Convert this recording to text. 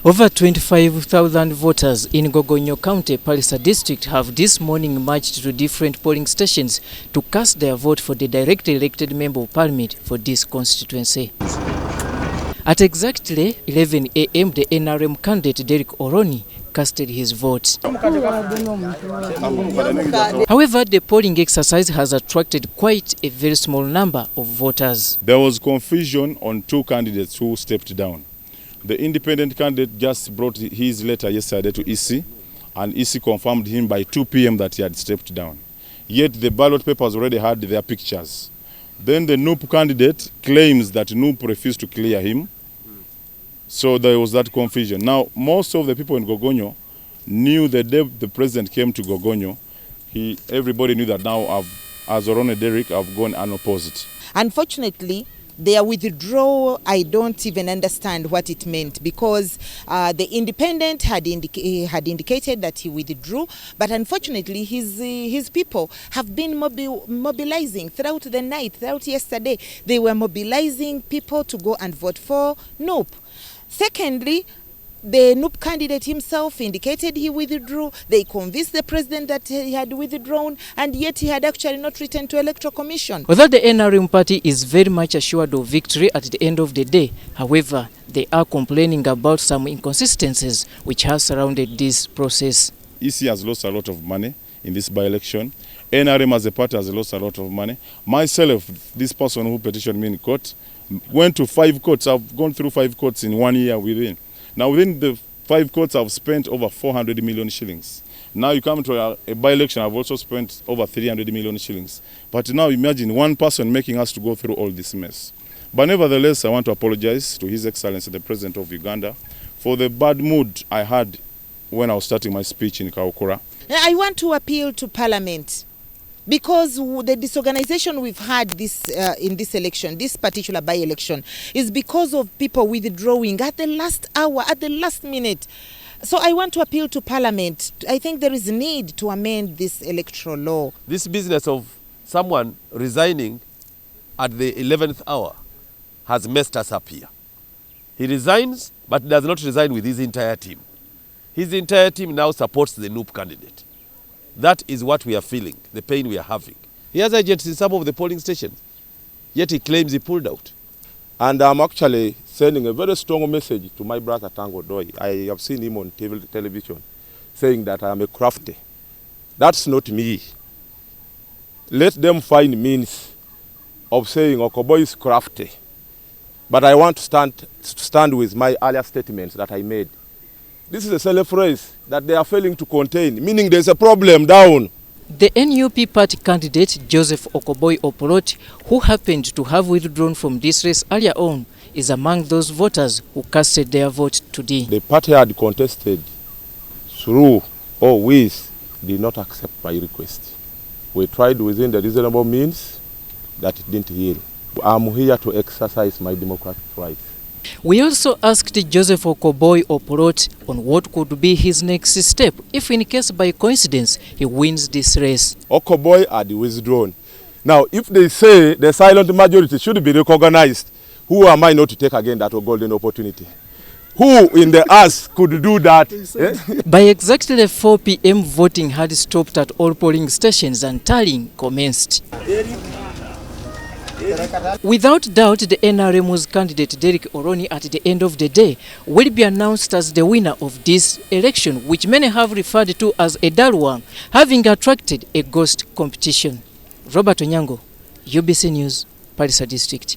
Over 25,000 voters in Gogonyo County, Pallisa district have this morning marched to different polling stations to cast their vote for the directly elected member of parliament for this constituency. At exactly 11 a.m., the NRM candidate Derrick Orone casted his vote. However, the polling exercise has attracted quite a very small number of voters. There was confusion on two candidates who stepped down. The independent candidate just brought his letter yesterday to EC, and EC confirmed him by 2 p.m. that he had stepped down. Yet the ballot papers already had their pictures. Then the NUP candidate claims that NUP refused to clear him. So there was that confusion. Now, most of the people in Gogonyo knew the day the president came to Gogonyo, everybody knew that now, as Orone Derrick, I've gone unopposed. Unfortunately, their withdrawal, I don't even understand what it meant, because the independent had indicated that he withdrew, but unfortunately his people have been mobilizing throughout the night, throughout yesterday. They were mobilizing people to go and vote for NUP. Secondly, the NUP candidate himself indicated he withdrew. They convinced the president that he had withdrawn, and yet he had actually not returned to Electoral Commission. Although the NRM party is very much assured of victory at the end of the day, however, they are complaining about some inconsistencies which have surrounded this process. EC has lost a lot of money in this by-election. NRM as a party has lost a lot of money. Myself, this person who petitioned me in court, went to 5 courts. I've gone through 5 courts in 1 year within. Now, within the 5 courts, I've spent over 400 million shillings. Now you come to a by-election, I've also spent over 300 million shillings. But now imagine one person making us to go through all this mess. But nevertheless, I want to apologize to His Excellency, the President of Uganda, for the bad mood I had when I was starting my speech in Kaukura. I want to appeal to Parliament, because the disorganization we've had in this election, this particular by-election, is because of people withdrawing at the last hour, at the last minute. So I want to appeal to Parliament. I think there is a need to amend this electoral law. This business of someone resigning at the 11th hour has messed us up here. He resigns, but does not resign with his entire team. His entire team now supports the NUP candidate. That is what we are feeling, the pain we are having. He has agents in some of the polling stations, yet he claims he pulled out. And I'm actually sending a very strong message to my brother Tango Doi. I have seen him on television saying that I am a crafty. That's not me. Let them find means of saying Okoboy is crafty. But I want to stand with my earlier statements that I made. This is a self phrase that they are failing to contain, meaning there's a problem down. The NUP party candidate Joseph Okoboy Oporot, who happened to have withdrawn from this race earlier on, is among those voters who casted their vote today. The party had contested through or with did not accept my request. We tried within the reasonable means, that it didn't yield. I'm here to exercise my democratic rights. We also asked Joseph Okoboy Oporot on what could be his next step if in case by coincidence he wins this race. Okoboy had withdrawn. Now, if they say the silent majority should be recognized, who am I not to take again that golden opportunity? Who in the earth could do that? By exactly 4 p.m. voting had stopped at all polling stations and tallying commenced. Without doubt, the NRM's candidate Derrick Orone at the end of the day will be announced as the winner of this election, which many have referred to as a dull one, having attracted a ghost competition. Robert Onyango, UBC News, Pallisa District.